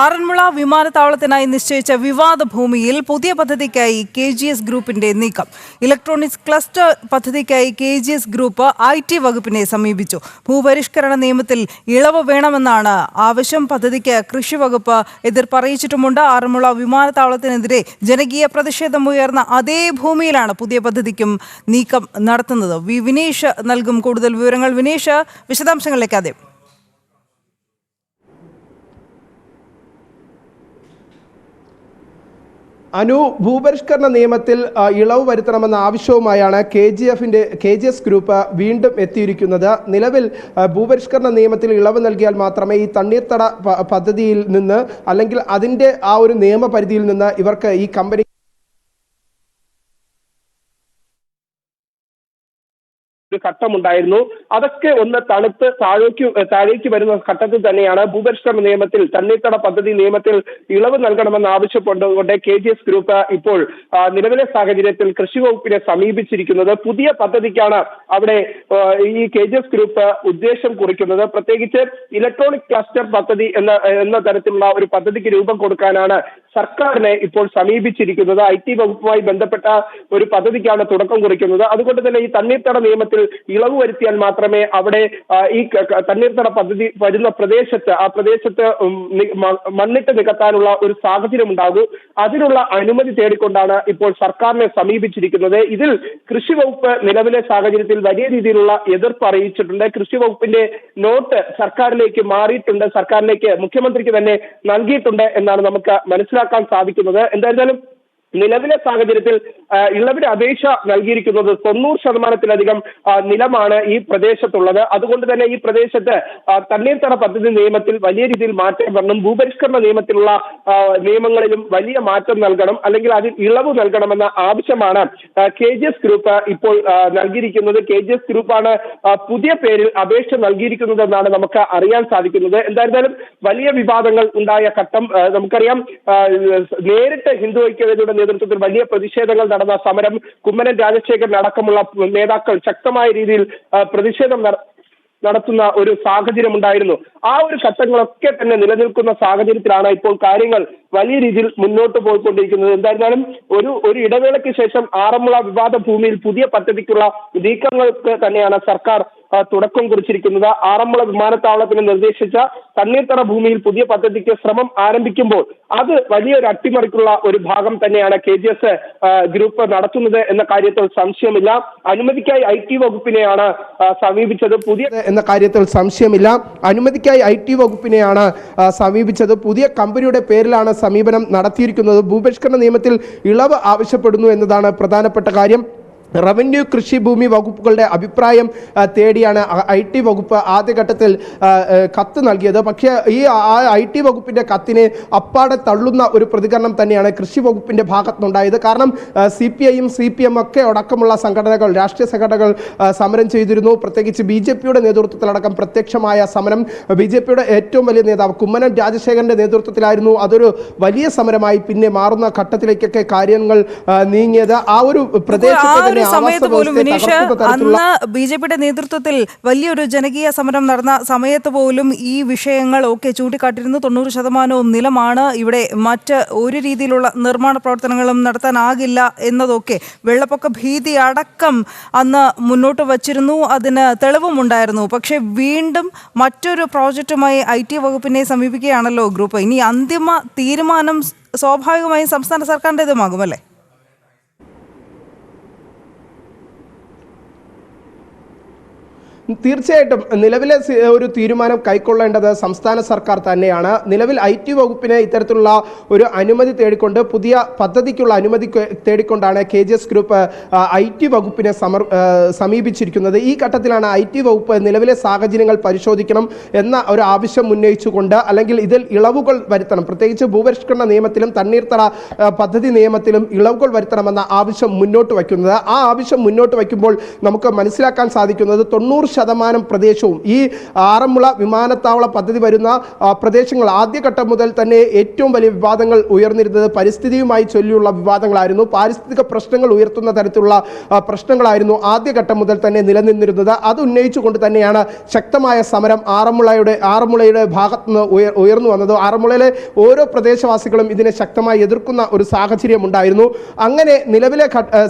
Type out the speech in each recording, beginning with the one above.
ആറന്മുള വിമാനത്താവളത്തിനായി നിശ്ചയിച്ച വിവാദ ഭൂമിയിൽ പുതിയ പദ്ധതിക്കായി KGS ഗ്രൂപ്പിന്റെ നീക്കം. ഇലക്ട്രോണിക്സ് ക്ലസ്റ്റർ പദ്ധതിക്കായി KGS ഗ്രൂപ്പ് IT വകുപ്പിനെ സമീപിച്ചു. ഭൂപരിഷ്കരണ നിയമത്തിൽ ഇളവ് വേണമെന്നാണ് ആവശ്യം. പദ്ധതിക്ക് കൃഷി വകുപ്പ് എതിർപ്പറിയിച്ചിട്ടുമുണ്ട്. ആറന്മുള വിമാനത്താവളത്തിനെതിരെ ജനകീയ പ്രതിഷേധമുയർന്ന അതേ ഭൂമിയിലാണ് പുതിയ പദ്ധതിക്കും നീക്കം നടത്തുന്നത്. വിനീഷ് നൽകും കൂടുതൽ വിവരങ്ങൾ. വിനീഷ്, വിശദാംശങ്ങളിലേക്ക് ആദ്യം. ഭൂപരിഷ്കരണ നിയമത്തിൽ ഇളവ് വരുത്തണമെന്ന ആവശ്യവുമായാണ് KGS ഗ്രൂപ്പ് വീണ്ടും എത്തിയിരിക്കുന്നത്. നിലവിൽ ഭൂപരിഷ്കരണ നിയമത്തിൽ ഇളവ് നൽകിയാൽ മാത്രമേ ഈ തണ്ണീർത്തട പദ്ധതിയിൽ നിന്ന് അല്ലെങ്കിൽ അതിൻ്റെ ആ ഒരു നിയമപരിധിയിൽ നിന്ന് ഇവർക്ക് ഈ കമ്പനി ഒരു ഘട്ടമുണ്ടായിരുന്നു. അതൊക്കെ ഒന്ന് തണുത്ത് താഴേക്ക് വരുന്ന ഘട്ടത്തിൽ തന്നെയാണ് ഭൂപരിഷ്കരണ നിയമത്തിൽ തണ്ണീർത്തട പദ്ധതി നിയമത്തിൽ ഇളവ് നൽകണമെന്ന് ആവശ്യപ്പെട്ടുകൊണ്ട് KGS ഗ്രൂപ്പ് ഇപ്പോൾ നിലവിലെ സാഹചര്യത്തിൽ കൃഷി വകുപ്പിനെ സമീപിച്ചിരിക്കുന്നത്. പുതിയ പദ്ധതിക്കാണ് അവിടെ ഈ KGS ഗ്രൂപ്പ് ഉദ്ദേശം കുറിക്കുന്നത്. പ്രത്യേകിച്ച് ഇലക്ട്രോണിക് ക്ലസ്റ്റർ പദ്ധതി എന്ന തരത്തിലുള്ള ഒരു പദ്ധതിക്ക് രൂപം കൊടുക്കാനാണ് സർക്കാരിനെ ഇപ്പോൾ സമീപിച്ചിരിക്കുന്നത്. IT വകുപ്പുമായി ബന്ധപ്പെട്ട ഒരു പദ്ധതിക്കാണ് തുടക്കം കുറിക്കുന്നത്. അതുകൊണ്ട് തന്നെ ഈ തണ്ണീർത്തട നിയമത്തിൽ ഇളവ് വരുത്തിയാൽ മാത്രമേ അവിടെ ഈ തണ്ണീർത്തട പദ്ധതി വരുന്ന പ്രദേശത്ത് മണ്ണിട്ട് നികത്താനുള്ള ഒരു സാഹചര്യം ഉണ്ടാകൂ. അതിനുള്ള അനുമതി തേടിക്കൊണ്ടാണ് ഇപ്പോൾ സർക്കാരിനെ സമീപിച്ചിരിക്കുന്നത്. ഇതിൽ കൃഷി വകുപ്പ് നിലവിലെ സാഹചര്യത്തിൽ വലിയ രീതിയിലുള്ള എതിർപ്പ് അറിയിച്ചിട്ടുണ്ട്. കൃഷി വകുപ്പിന്റെ നോട്ട് സർക്കാരിലേക്ക് മാറിയിട്ടുണ്ട്, സർക്കാരിലേക്ക് മുഖ്യമന്ത്രിക്ക് തന്നെ നൽകിയിട്ടുണ്ട് എന്നാണ് നമുക്ക് മനസ്സിലാക്കാൻ സാധിക്കുന്നത്. എന്തായാലും നിലവിലെ സാഹചര്യത്തിൽ ഇളവിന് അപേക്ഷ നൽകിയിരിക്കുന്നത് 90% നിലമാണ് ഈ പ്രദേശത്തുള്ളത്. അതുകൊണ്ട് തന്നെ ഈ പ്രദേശത്ത് തണ്ണീർത്തട പദ്ധതി നിയമത്തിൽ വലിയ രീതിയിൽ മാറ്റം വരണം. ഭൂപരിഷ്കരണ നിയമത്തിലുള്ള നിയമങ്ങളിലും വലിയ മാറ്റം നൽകണം, അല്ലെങ്കിൽ അതിൽ ഇളവ് നൽകണമെന്ന ആവശ്യമാണ് KGS ഗ്രൂപ്പ് ഇപ്പോൾ നൽകിയിരിക്കുന്നത്. KGS ഗ്രൂപ്പാണ് പുതിയ പേരിൽ അപേക്ഷ നൽകിയിരിക്കുന്നതെന്നാണ് നമുക്ക് അറിയാൻ സാധിക്കുന്നത്. എന്തായിരുന്നാലും വലിയ വിവാദങ്ങൾ ഉണ്ടായ ഘട്ടം നമുക്കറിയാം. നേരിട്ട് ഹിന്ദു ഐക്യവേദിയുടെ നേതൃത്വത്തിൽ വലിയ പ്രതിഷേധങ്ങൾ നടന്ന സമരം, കുമ്മനം രാജശേഖരൻ അടക്കമുള്ള നേതാക്കൾ ശക്തമായ രീതിയിൽ പ്രതിഷേധം നടത്തുന്ന ഒരു സാഹചര്യം ഉണ്ടായിരുന്നു. ആ ഒരു ഘട്ടങ്ങളൊക്കെ തന്നെ നിലനിൽക്കുന്ന സാഹചര്യത്തിലാണ് ഇപ്പോൾ കാര്യങ്ങൾ വലിയ രീതിയിൽ മുന്നോട്ട് പോയിക്കൊണ്ടിരിക്കുന്നത്. എന്തായിരുന്നാലും ഒരു ഇടവേളയ്ക്ക് ശേഷം ആറന്മുള വിവാദ ഭൂമിയിൽ പുതിയ പദ്ധതിക്കുള്ള നീക്കങ്ങൾക്ക് തന്നെയാണ് സർക്കാർ തുടക്കം കുറിച്ചിരിക്കുന്നത്. ആറന്മുള വിമാനത്താവളത്തിന് നിർദ്ദേശിച്ച തണ്ണീർത്തട ഭൂമിയിൽ പുതിയ പദ്ധതിക്ക് ശ്രമം ആരംഭിക്കുമ്പോൾ അത് വലിയൊരു അട്ടിമറിക്കുള്ള ഒരു ഭാഗം തന്നെയാണ് KGS ഗ്രൂപ്പ് നടത്തുന്നത് എന്ന കാര്യത്തിൽ സംശയമില്ല. അനുമതിക്കായി IT വകുപ്പിനെയാണ് സമീപിച്ചത്. പുതിയ കമ്പനിയുടെ പേരിലാണ് സമീപനം നടത്തിയിരിക്കുന്നത്. ഭൂപരിഷ്കരണ നിയമത്തിൽ ഇളവ് ആവശ്യപ്പെടുന്നു എന്നതാണ് പ്രധാനപ്പെട്ട കാര്യം. റവന്യൂ കൃഷി ഭൂമി വകുപ്പുകളുടെ അഭിപ്രായം തേടിയാണ് IT വകുപ്പ് ആദ്യഘട്ടത്തിൽ കത്ത് നൽകിയത്. പക്ഷേ ഈ IT വകുപ്പിന്റെ കത്തിനെ അപ്പാടെ തള്ളുന്ന ഒരു പ്രതികരണം തന്നെയാണ് കൃഷി വകുപ്പിന്റെ ഭാഗത്തുനിന്നുണ്ടായത്. കാരണം CPIയും CPM ഒക്കെ അടക്കമുള്ള സംഘടനകൾ, രാഷ്ട്രീയ സംഘടനകൾ സമരം ചെയ്തിരുന്നു. പ്രത്യേകിച്ച് BJPയുടെ നേതൃത്വത്തിലടക്കം പ്രത്യക്ഷമായ സമരം. BJPയുടെ ഏറ്റവും വലിയ നേതാവ് കുമ്മനം രാജശേഖരന്റെ നേതൃത്വത്തിലായിരുന്നു. അതൊരു വലിയ സമരമായി പിന്നെ മാറുന്ന ഘട്ടത്തിലേക്കൊക്കെ കാര്യങ്ങൾ നീങ്ങിയത്. ആ ഒരു പ്രദേശത്ത് സമയത്ത് പോലും വിനീഷ്, അന്ന് BJPയുടെ നേതൃത്വത്തിൽ വലിയൊരു ജനകീയ സമരം നടന്ന സമയത്ത് പോലും ഈ വിഷയങ്ങളൊക്കെ ചൂണ്ടിക്കാട്ടിയിരുന്നു. 90% നിലമാണ്, ഇവിടെ മറ്റ് ഒരു രീതിയിലുള്ള നിർമ്മാണ പ്രവർത്തനങ്ങളും നടത്താനാകില്ല എന്നതൊക്കെ വെള്ളപ്പൊക്ക ഭീതി അടക്കം അന്ന് മുന്നോട്ട് വച്ചിരുന്നു. അതിന് തെളിവുമുണ്ടായിരുന്നു. പക്ഷെ വീണ്ടും മറ്റൊരു പ്രോജക്റ്റുമായി IT വകുപ്പിനെ സമീപിക്കുകയാണല്ലോ ഗ്രൂപ്പ്. ഇനി അന്തിമ തീരുമാനം സ്വാഭാവികമായും സംസ്ഥാന സർക്കാരിൻ്റെതുമാകുമല്ലേ? തീർച്ചയായിട്ടും നിലവിലെ ഒരു തീരുമാനം കൈക്കൊള്ളേണ്ടത് സംസ്ഥാന സർക്കാർ തന്നെയാണ്. നിലവിൽ IT വകുപ്പിനെ ഇത്തരത്തിലുള്ള ഒരു അനുമതി തേടിക്കൊണ്ട്, പുതിയ പദ്ധതിക്കുള്ള അനുമതി തേടിക്കൊണ്ടാണ് KGS ഗ്രൂപ്പ് IT വകുപ്പിനെ സമീപിച്ചിരിക്കുന്നത്. ഈ ഘട്ടത്തിലാണ് IT വകുപ്പ് നിലവിലെ സാഹചര്യങ്ങൾ പരിശോധിക്കണം എന്ന ഒരു ആവശ്യം ഉന്നയിച്ചുകൊണ്ട്, അല്ലെങ്കിൽ ഇതിൽ ഇളവുകൾ വരുത്തണം, പ്രത്യേകിച്ച് ഭൂപരിഷ്കരണ നിയമത്തിലും തണ്ണീർത്തട പദ്ധതി നിയമത്തിലും ഇളവുകൾ വരുത്തണമെന്ന ആവശ്യം മുന്നോട്ട് വയ്ക്കുന്നത്. ആ ആവശ്യം മുന്നോട്ട് വയ്ക്കുമ്പോൾ നമുക്ക് മനസ്സിലാക്കാൻ സാധിക്കുന്നത് 90% 90% പ്രദേശവും ഈ ആറന്മുള വിമാനത്താവള പദ്ധതി വരുന്ന പ്രദേശങ്ങൾ ആദ്യഘട്ടം മുതൽ തന്നെ ഏറ്റവും വലിയ വിവാദങ്ങൾ ഉയർന്നിരുന്നത് പരിസ്ഥിതിയുമായി ചൊല്ലിയുള്ള വിവാദങ്ങളായിരുന്നു. പാരിസ്ഥിതിക പ്രശ്നങ്ങൾ ഉയർത്തുന്ന തരത്തിലുള്ള പ്രശ്നങ്ങളായിരുന്നു ആദ്യഘട്ടം മുതൽ തന്നെ നിലനിന്നിരുന്നത്. അത് ഉന്നയിച്ചുകൊണ്ട് തന്നെയാണ് ശക്തമായ സമരം ആറന്മുളയുടെ ഭാഗത്ത് നിന്ന് ഉയർന്നു വന്നത്. ആറന്മുളയിലെ ഓരോ പ്രദേശവാസികളും ഇതിനെ ശക്തമായി എതിർക്കുന്ന ഒരു സാഹചര്യം ഉണ്ടായിരുന്നു. അങ്ങനെ നിലവിലെ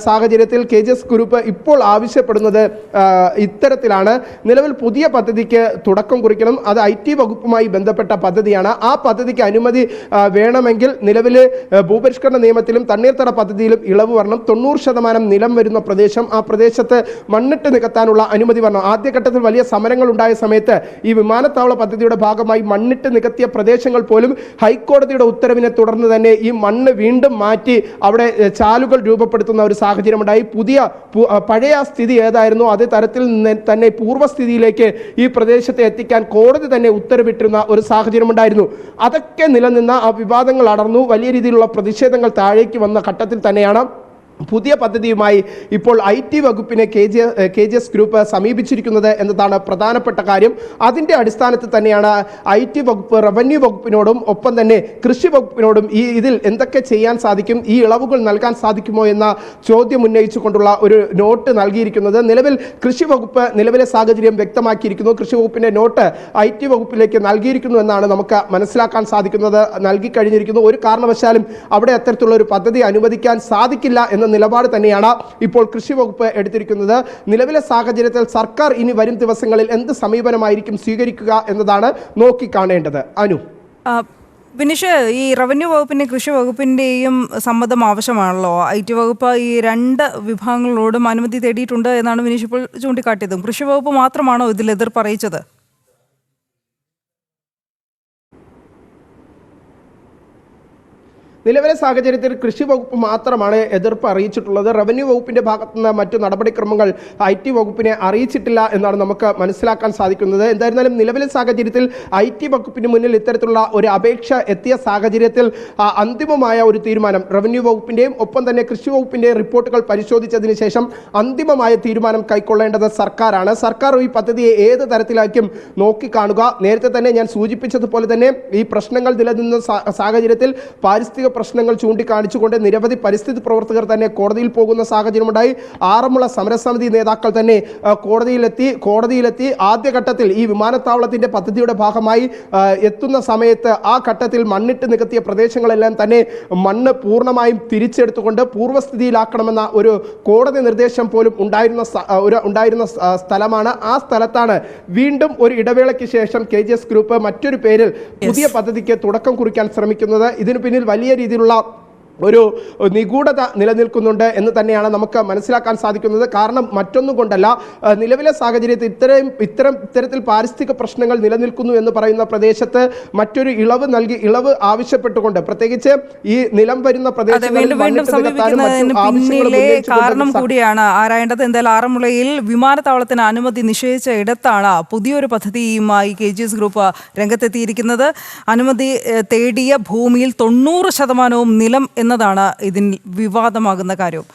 സാഹചര്യത്തിൽ KGS ഗ്രൂപ്പ് ഇപ്പോൾ ആവശ്യപ്പെടുന്നത് ഇത്തരത്തിലാണ്. നിലവിൽ പുതിയ പദ്ധതിക്ക് തുടക്കം കുറിക്കണം. അത് IT വകുപ്പുമായി ബന്ധപ്പെട്ട പദ്ധതിയാണ്. ആ പദ്ധതിക്ക് അനുമതി വേണമെങ്കിൽ നിലവിലെ ഭൂപരിഷ്കരണ നിയമത്തിലും തണ്ണീർത്തട പദ്ധതിയിലും ഇളവ് വരണം. 90% നിലം വരുന്ന പ്രദേശം, ആ പ്രദേശത്ത് മണ്ണിട്ട് നികത്താനുള്ള അനുമതി വരണം. ആദ്യഘട്ടത്തിൽ വലിയ സമരങ്ങൾ ഉണ്ടായ സമയത്ത് ഈ വിമാനത്താവള പദ്ധതിയുടെ ഭാഗമായി മണ്ണിട്ട് നികത്തിയ പ്രദേശങ്ങൾ പോലും ഹൈക്കോടതിയുടെ ഉത്തരവിനെ തുടർന്ന് തന്നെ ഈ മണ്ണ് വീണ്ടും മാറ്റി അവിടെ ചാലുകൾ രൂപപ്പെടുത്തുന്ന ഒരു സാഹചര്യം ഉണ്ടായി. പഴയ സ്ഥിതി ഏതായിരുന്നു അതേ തരത്തിൽ തന്നെ പൂർവ്വസ്ഥിതിയിലേക്ക് ഈ പ്രദേശത്തെ എത്തിക്കാൻ കോടതി തന്നെ ഉത്തരവിട്ടിരുന്ന ഒരു സാഹചര്യം ഉണ്ടായിരുന്നു. അതൊക്കെ നിലനിന്ന ആ വിവാദങ്ങൾ അടർന്നു. വലിയ രീതിയിലുള്ള പ്രതിഷേധങ്ങൾ താഴേക്ക് വന്ന ഘട്ടത്തിൽ തന്നെയാണ് പുതിയ പദ്ധതിയുമായി ഇപ്പോൾ IT വകുപ്പിനെ KGS ഗ്രൂപ്പ് സമീപിച്ചിരിക്കുന്നത് എന്നതാണ് പ്രധാനപ്പെട്ട കാര്യം. അതിൻ്റെ അടിസ്ഥാനത്തിൽ തന്നെയാണ് IT വകുപ്പ് റവന്യൂ വകുപ്പിനോടും ഒപ്പം തന്നെ കൃഷി വകുപ്പിനോടും ഇതിൽ എന്തൊക്കെ ചെയ്യാൻ സാധിക്കും, ഈ ഇളവുകൾ നൽകാൻ സാധിക്കുമോ എന്ന ചോദ്യം ഉന്നയിച്ചുകൊണ്ടുള്ള ഒരു നോട്ട് നൽകിയിരിക്കുന്നത്. നിലവിൽ കൃഷി വകുപ്പ് നിലവിലെ സാഹചര്യം വ്യക്തമാക്കിയിരിക്കുന്നു. കൃഷി വകുപ്പിൻ്റെ നോട്ട് IT വകുപ്പിലേക്ക് നൽകിയിരിക്കുന്നു എന്നാണ് നമുക്ക് മനസ്സിലാക്കാൻ സാധിക്കുന്നത്. നൽകി കഴിഞ്ഞിരിക്കുന്നു. ഒരു കാരണവശാലും അവിടെ അത്തരത്തിലുള്ള ഒരു പദ്ധതി അനുവദിക്കാൻ സാധിക്കില്ല എന്ന നിലപാട് തന്നെയാണ് ഇപ്പോൾ കൃഷി വകുപ്പ് എടുത്തിരിക്കുന്നത്. നിലവിലെ സാഹചര്യത്തിൽ സർക്കാർ ഇനി വരും ദിവസങ്ങളിൽ എന്ത് സമീപനമായിരിക്കും സ്വീകരിക്കുക എന്നതാണ് നോക്കിക്കാണേണ്ടത്. അനു, വിനിഷ്, ഈ റവന്യൂ വകുപ്പിന്റെയും കൃഷി വകുപ്പിന്റെയും സമ്മതം ആവശ്യമാണല്ലോ. IT വകുപ്പ് ഈ 2 വിഭാഗങ്ങളോടും അനുമതി തേടിയിട്ടുണ്ട് എന്നാണ് വിനീഷ് ഇപ്പോൾ ചൂണ്ടിക്കാട്ടിയതും. കൃഷി വകുപ്പ് മാത്രമാണോ ഇതിൽ എതിർപ്പ് അറിയിച്ചത്? നിലവിലെ സാഹചര്യത്തിൽ കൃഷി വകുപ്പ് മാത്രമാണ് എതിർപ്പ് അറിയിച്ചിട്ടുള്ളത്. റവന്യൂ വകുപ്പിന്റെ ഭാഗത്തുനിന്ന് മറ്റു നടപടിക്രമങ്ങൾ IT വകുപ്പിനെ അറിയിച്ചിട്ടില്ല എന്നാണ് നമുക്ക് മനസ്സിലാക്കാൻ സാധിക്കുന്നത്. എന്തായിരുന്നാലും നിലവിലെ സാഹചര്യത്തിൽ IT വകുപ്പിന് മുന്നിൽ ഇത്തരത്തിലുള്ള ഒരു അപേക്ഷ എത്തിയ സാഹചര്യത്തിൽ അന്തിമമായ ഒരു തീരുമാനം റവന്യൂ വകുപ്പിന്റെയും ഒപ്പം തന്നെ കൃഷി വകുപ്പിന്റെയും റിപ്പോർട്ടുകൾ പരിശോധിച്ചതിന് ശേഷം അന്തിമമായ തീരുമാനം കൈക്കൊള്ളേണ്ടത് സർക്കാരാണ്. സർക്കാർ ഈ പദ്ധതിയെ ഏത് തരത്തിലായിരിക്കും നോക്കിക്കാണുക. നേരത്തെ തന്നെ ഞാൻ സൂചിപ്പിച്ചതുപോലെ തന്നെ ഈ പ്രശ്നങ്ങൾ നിലനിന്ന സാഹചര്യത്തിൽ പാരിസ്ഥിതിക പ്രശ്നങ്ങൾ ചൂണ്ടിക്കാണിച്ചുകൊണ്ട് നിരവധി പരിസ്ഥിതി പ്രവർത്തകർ തന്നെ കോടതിയിൽ പോകുന്ന സാഹചര്യമുണ്ടായി. ആറന്മുള സമരസമിതി നേതാക്കൾ തന്നെ കോടതിയിലെത്തി ആദ്യഘട്ടത്തിൽ ഈ വിമാനത്താവളത്തിന്റെ പദ്ധതിയുടെ ഭാഗമായി എത്തുന്ന സമയത്ത് ആ ഘട്ടത്തിൽ മണ്ണിട്ട് നികത്തിയ പ്രദേശങ്ങളെല്ലാം തന്നെ മണ്ണ് പൂർണ്ണമായും തിരിച്ചെടുത്തുകൊണ്ട് പൂർവ്വസ്ഥിതിയിലാക്കണമെന്ന ഒരു കോടതി നിർദ്ദേശം പോലും ഉണ്ടായിരുന്ന സ്ഥലമാണ്. ആ സ്ഥലത്താണ് വീണ്ടും ഒരു ഇടവേളയ്ക്ക് ശേഷം KGS ഗ്രൂപ്പ് മറ്റൊരു പേരിൽ പുതിയ പദ്ധതിക്ക് തുടക്കം കുറിക്കാൻ ശ്രമിക്കുന്നത്. ഇതിനു പിന്നിൽ വലിയ രീതിയിലുള്ള ഒരു നിഗൂഢത നിലനിൽക്കുന്നുണ്ട് എന്ന് തന്നെയാണ് നമുക്ക് മനസ്സിലാക്കാൻ സാധിക്കുന്നത്. കാരണം മറ്റൊന്നും കൊണ്ടല്ല, നിലവിലെ സാഹചര്യത്തിൽ ഇത്തരത്തിൽ പാരിസ്ഥിതിക പ്രശ്നങ്ങൾ നിലനിൽക്കുന്നു എന്ന് പറയുന്ന പ്രദേശത്ത് മറ്റൊരു ഇളവ് ആവശ്യപ്പെട്ടുകൊണ്ട് പ്രത്യേകിച്ച് ഈ നിലം വരുന്ന പ്രദേശങ്ങളിൽ കാരണം കൂടിയാണ് ആരായേണ്ടത്. എന്തായാലും ആറന്മുളയിൽ വിമാനത്താവളത്തിന് അനുമതി നിഷേധിച്ച ഇടത്താണ് പുതിയൊരു പദ്ധതിയുമായി KGS ഗ്രൂപ്പ് രംഗത്തെത്തിയിരിക്കുന്നത്. അനുമതി തേടിയ ഭൂമിയിൽ 90% നിലം എന്നതാണ് ഇതിൽ വിവാദമാകുന്ന കാര്യം.